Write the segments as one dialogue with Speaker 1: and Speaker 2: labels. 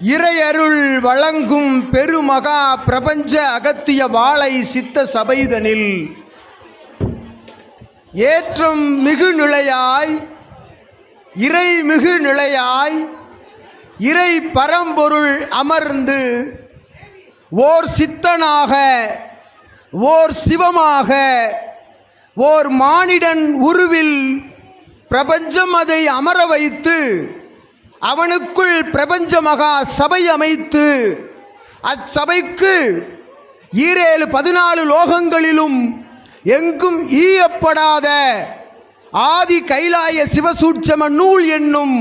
Speaker 1: இறையருள் வழங்கும் பெருமகா பிரபஞ்ச அகத்திய வாழை சித்த சபைதனில் ஏற்றம் மிகு நிலையாய் இறை மிகு நிலையாய் இறை பரம்பொருள் அமர்ந்து ஓர் சித்தனாக ஓர் சிவமாக ஓர் மானிடன் உருவில் பிரபஞ்சம் அதை அமர வைத்து அவனுக்குள் பிரபஞ்ச மகா சபை அமைத்து அச்சபைக்கு 14 லோகங்களிலும் எங்கும் ஈயப்படாத ஆதி கைலாய சிவசூட்சம நூல் என்னும்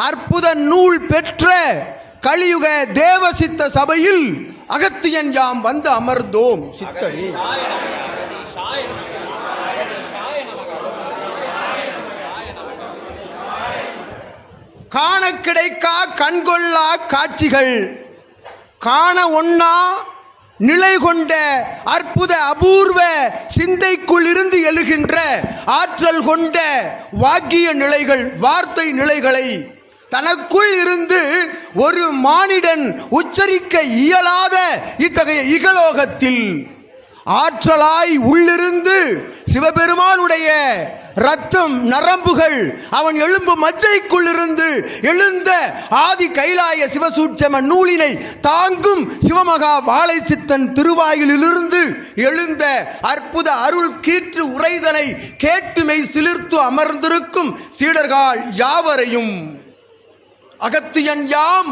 Speaker 1: அற்புத நூல் பெற்ற கலியுக தேவசித்த சபையில் அகத்தியன் யாம் வந்து அமர்ந்தோம். சித்தனே காண கிடைக்கா கண்கொள்ளா காட்சிகள், காண ஒண்ணா நிலை கொண்ட அற்புத அபூர்வ சிந்தைக்குள் இருந்து எழுகின்ற ஆற்றல் கொண்ட வாக்கிய நிலைகள், வார்த்தை நிலைகளை தனக்குள் இருந்து ஒரு மானிடன் உச்சரிக்க இயலாத இத்தகைய இகலோகத்தில் ஆற்றலாய் உள்ளிருந்து சிவபெருமானுடைய ரத்தம் நரம்புகள் அவன் எலும்பு மஜ்ஜைக்குள் இருந்து எழுந்த ஆதி கைலாய சிவசூட்சம நூலினை தாங்கும் சிவமகா வாழை சித்தன் திருவாயிலிருந்து எழுந்த அற்புத அருள் கீற்று உரைதனை கேட்டுமை சிலிர்த்து அமர்ந்திருக்கும் சீடர்கள் யாவரையும் அகத்தியன் யாம்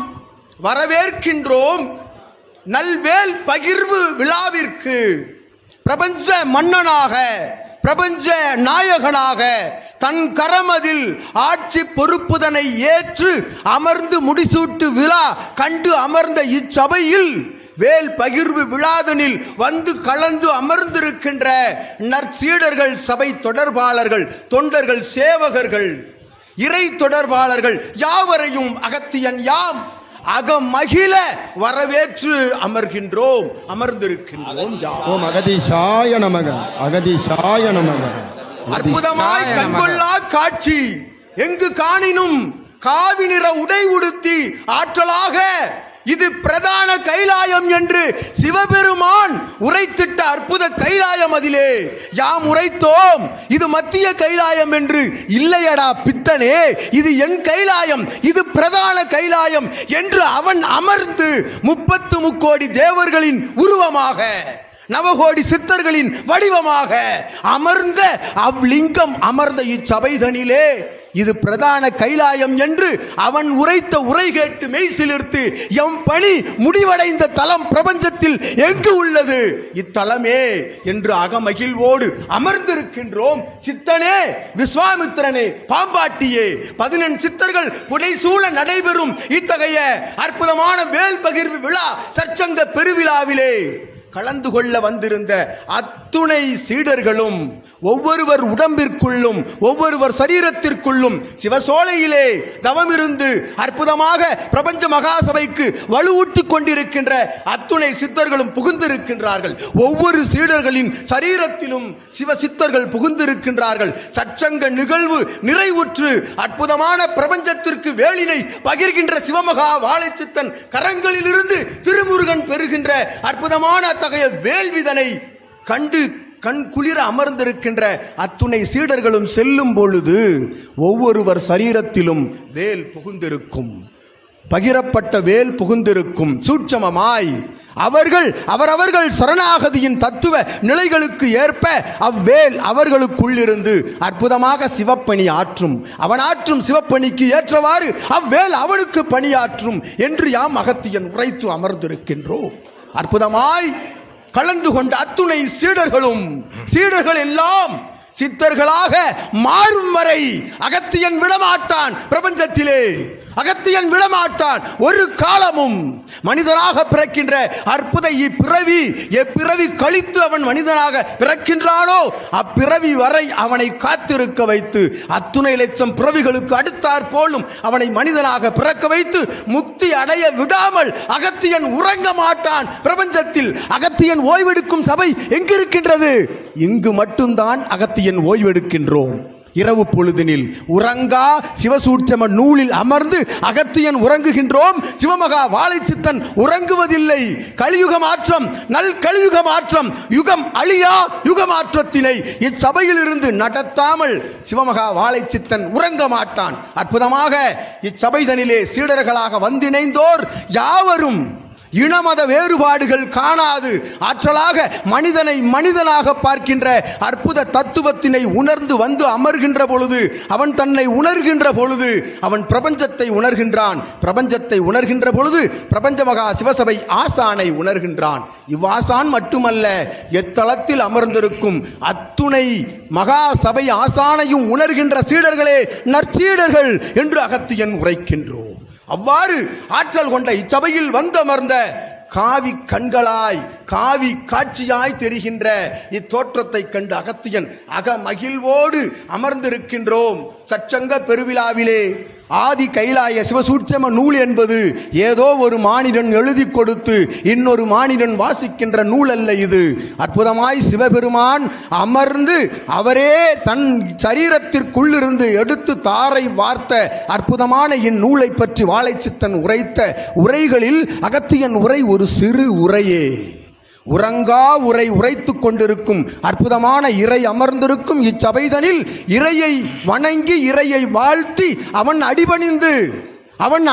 Speaker 1: வரவேற்கின்றோம். நல்வேல் பகிர்வு விழாவிற்கு பிரபஞ்ச மன்னனாக பிரபஞ்ச நாயகனாக தன் கரமதில் ஆட்சி பொறுப்புதனை ஏற்று அமர்ந்து முடிசூட்டு விழா கண்டு அமர்ந்த இச்சபையில் வேல் பகிர்வு விழாதனில் வந்து கலந்து அமர்ந்திருக்கின்ற நற்சீடர்கள், சபை தொடர்பாளர்கள், தொண்டர்கள், சேவகர்கள், இறை தொடர்பாளர்கள் யாவரையும் அகத்தியன் யாம் அகமகிழ வரவேற்று அமர்கின்றோம், அமர்ந்திருக்கின்றோம்.
Speaker 2: ஓம் அகதீசாய நமக, அகதீசாய நமக.
Speaker 1: அற்புதமாய் கண்கொள்ளா காட்சி எங்கு காணினும் காவி நிற உடை உடுத்தி ஆற்றலாக இது பிரதான கைலாயம் என்று சிவபெருமான் உரைத்திட்ட அற்புத கைலாயம். அதிலே யாம் உரைத்தோம் இது மத்திய கைலாயம் என்று. இல்லையடா பித்தனே, இது என் கைலாயம், இது பிரதான கைலாயம் என்று அவன் அமர்ந்து 33 கோடி தேவர்களின் உருவமாக, நவகோடி சித்தர்களின் வடிவமாக அமர்ந்த அவ்லிங்கம் அமர்ந்த இச்சபைதனிலே இது பிரதான கைலாயம் என்று அவன் உரைத்த உரை கேட்டு மெய் சிலிர்த்து எம் பணி முடிவடைந்த தலம் பிரபஞ்சத்தில் எங்கு உள்ளது இத்தலமே என்று அகமகிழ்வோடு அமர்ந்திருக்கின்றோம். சித்தனே, விஸ்வாமித்திரனே, பாம்பாட்டியே, 14 சித்தர்கள் புடைசூழ நடைபெறும் இத்தகைய அற்புதமான வேல் பகிர்வு விழா சற்சங்க பெருவிழாவிலே கலந்து கொள்ள வந்திருந்த அத்துணை சீடர்களும் ஒவ்வொருவர் உடம்பிற்குள்ளும் ஒவ்வொருவர் சரீரத்திற்குள்ளும் சிவசோலையிலே தவமிருந்து அற்புதமாக பிரபஞ்ச மகாசபைக்கு வலுவூட்டிக் கொண்டிருக்கின்ற அத்துணை சித்தர்களும் புகுந்திருக்கின்றார்கள். ஒவ்வொரு சீடர்களின் சரீரத்திலும் சிவ சித்தர்கள் புகுந்திருக்கின்றார்கள். சற்சங்க நிகழ்வு நிறைவுற்று அற்புதமான பிரபஞ்சத்திற்கு வேலினை பகிர்கின்ற சிவமகா வாழை சித்தன் கரங்களிலிருந்து திருமுருகன் பெறுகின்ற அற்புதமான அத்தகைய வேள்விதனை கண்டு கண் குளிர அமர்ந்திருக்கின்ற அத்துணை சீடர்களும் செல்லும் பொழுது ஒவ்வொருவர் சரீரத்திலும் வேல் புகுந்திருக்கும், பகிரப்பட்ட வேல் புகுந்திருக்கும். சூட்சமமாய் அவரவர்கள் சரணாகதியின் தத்துவ நிலைகளுக்கு ஏற்ப அவ்வேல் அவர்களுக்குள்ளிருந்து அற்புதமாக சிவப்பணி ஆற்றும். அவன் ஆற்றும் சிவப்பணிக்கு ஏற்றவாறு அவ்வேல் அவனுக்கு பணியாற்றும் என்று யாம் அகத்தியன் உரைத்து அமர்ந்திருக்கின்றோம். அற்புதமாய் கலந்து கொண்ட அத்துணை சீடர்கள் எல்லாம் சித்தர்களாக மாறும் வரை அகத்தியன் விடமாட்டான். பிரபஞ்சத்திலே அகத்தியன் விடமாட்டான். ஒரு காலமும் மனிதனாக பிறக்கின்ற அற்புத இப்பிறவி எப்பிறவி கழித்து அவன் மனிதனாக பிறக்கின்றானோ அப்பிறவி வரை அவனை காத்திருக்க வைத்து அத்துணை லட்சம் பிறவிகளுக்கு அடுத்தாற் போலும் அவனை மனிதனாக பிறக்க வைத்து முக்தி அடைய விடாமல் அகத்தியன் உறங்க மாட்டான். பிரபஞ்சத்தில் அகத்தியன் ஓய்வெடுக்கும் சபை எங்கிருக்கின்றது? இங்கு மட்டும்தான் அகத்தியன் ஓய்வெடுக்கின்றோம். இரவு பொழுதினில் உறங்கா சிவசூட்சம நூலில் அமர்ந்து அகத்தியன் உறங்குகின்றோம். சிவமகா வாழைச்சித்தன் உறங்குவதில்லை. கலியுக மாற்றம், நல் கலியுக மாற்றம், யுகம் அழியா யுக மாற்றத்தினை இச்சபையில் இருந்து நடத்தாமல் சிவமகா வாழைச்சித்தன் உறங்க மாட்டான். அற்புதமாக இச்சபைதனிலே சீடர்களாக வந்திணைந்தோர் யாவரும் இனமத வேறுபாடுகள் காணாது ஆற்றலாக மனிதனை மனிதனாக பார்க்கின்ற அற்புத தத்துவத்தினை உணர்ந்து வந்து அமர்கின்ற பொழுது, அவன் தன்னை உணர்கின்ற பொழுது அவன் பிரபஞ்சத்தை உணர்கின்றான். பிரபஞ்சத்தை உணர்கின்ற பொழுது பிரபஞ்ச மகா சிவசபை ஆசானை உணர்கின்றான். இவ்வாசான் மட்டுமல்ல, எத்தலத்தில் அமர்ந்திருக்கும் அத்துணை மகா சபை ஆசானையும் உணர்கின்ற சீடர்களே நற்சீடர்கள் என்று அகத்தியன் உரைக்கின்றோம். அவ்வாறு ஆற்றல் கொண்ட இச்சபையில் வந்தமர்ந்த காவி கண்களாய் காவி காட்சியாய் தெரிகின்ற இத்தோற்றத்தை கண்டு அகத்தியன் அகமகிழ்வோடு அமர்ந்திருக்கின்றோம். சச்சங்க பெருவிழாவிலே ஆதி கைலாய சிவசூட்சம நூல் என்பது ஏதோ ஒரு மானிடன் எழுதி கொடுத்து இன்னொரு மானிடன் வாசிக்கின்ற நூல் அல்ல. இது அற்புதமாய் சிவபெருமான் அமர்ந்து அவரே தன் சரீரத்திற்குள்ளிருந்து எடுத்து தாரை வார்த்த அற்புதமான இந்நூலை பற்றி வாழைச்சித்தன் உரைத்த உரைகளில் அகத்தியன் உரை ஒரு சிறு உரையே. உறங்கா உரை உரைத்து கொண்டிருக்கும் அற்புதமான இறை அமர்ந்திருக்கும் இச்சபைதனில் இறையை வணங்கி இறையை வாழ்த்தி அவன்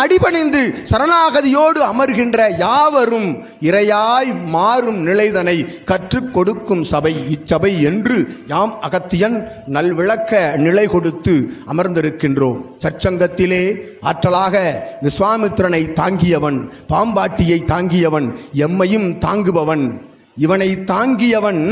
Speaker 1: அடிபணிந்து சரணாகதியோடு அமர்கின்ற யாவரும் இறையாய் மாறும் நிலைதனை கற்றுக் கொடுக்கும் சபை இச்சபை என்று யாம் அகத்தியன் நல்விளக்க நிலை கொடுத்து அமர்ந்திருக்கின்றோம். சற்சங்கத்திலே ஆற்றலாக விஸ்வாமித்திரனை தாங்கியவன், பாம்பாட்டியை தாங்கியவன், எம்மையும் தாங்குபவன். இவனை தாங்கியவன்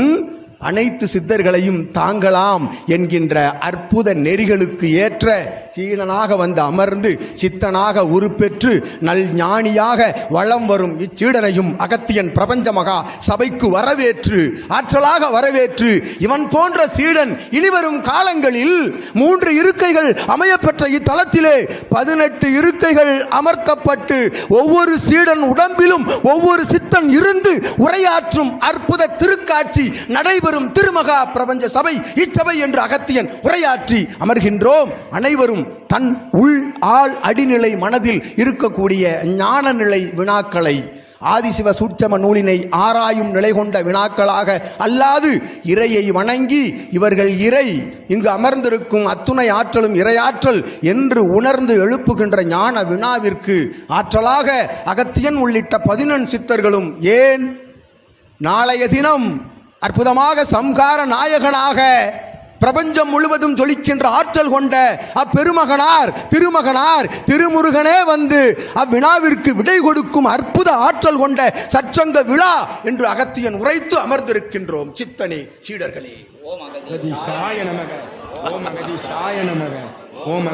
Speaker 1: அனைத்து சித்தர்களையும் தாங்கலாம் என்கின்ற அற்புத நெறிகளுக்கு ஏற்ற சீடனாக வந்து அமர்ந்து சித்தனாக உருப்பெற்று நல் ஞானியாக வளம் வரும் இச்சீடனையும் அகத்தியன் பிரபஞ்ச மகா சபைக்கு வரவேற்று ஆற்றலாக வரவேற்று இவன் போன்ற சீடன் இனிவரும் காலங்களில் 3 இருக்கைகள் அமையப்பெற்ற இத்தலத்திலே 18 இருக்கைகள் அமர்த்தப்பட்டு ஒவ்வொரு சீடன் உடம்பிலும் ஒவ்வொரு சித்தன் இருந்து உரையாற்றும் அற்புத திருக்காட்சி நடைபெறும் திருமகா பிரபஞ்ச சபை இச்சபை என்று அகத்தியன் உரையாற்றி அமர்கின்றோம். அனைவரும் தன் உள் ஆள் அடிநிலை மனதில் இருக்கக்கூடிய ஞான நிலை வினாக்களை ஆதிசிவ சூட்சம நூலினை ஆராயும் நிலை கொண்ட வினாக்களாக அல்லாது இறையை வணங்கி இவர்கள் இறை இங்கு அமர்ந்திருக்கும் அத்துணை ஆற்றலும் இறையாற்றல் என்று உணர்ந்து எழுப்புகின்ற ஞான வினாவிற்கு ஆற்றலாக அகத்தியன் உள்ளிட்ட 14 சித்தர்களும் ஏன் நாளைய தினம் அற்புதமாக சம்கார நாயகனாக பிரபஞ்சம் முழுவதும் ஜொலிக்கின்ற ஆற்றல் கொண்ட அப்பெருமகனார் திருமகனார் திருமுருகனே வந்து அவ்வினாவிற்கு விடை கொடுக்கும் அற்புத ஆற்றல் கொண்ட சற்சங்க விழா என்று அகத்தியன் உரைத்து அமர்ந்திருக்கின்றோம். சித்தனே சீடர்களே,
Speaker 2: அகதீசாய நமக, ஓம் அகதீசாய நமக, ஓம்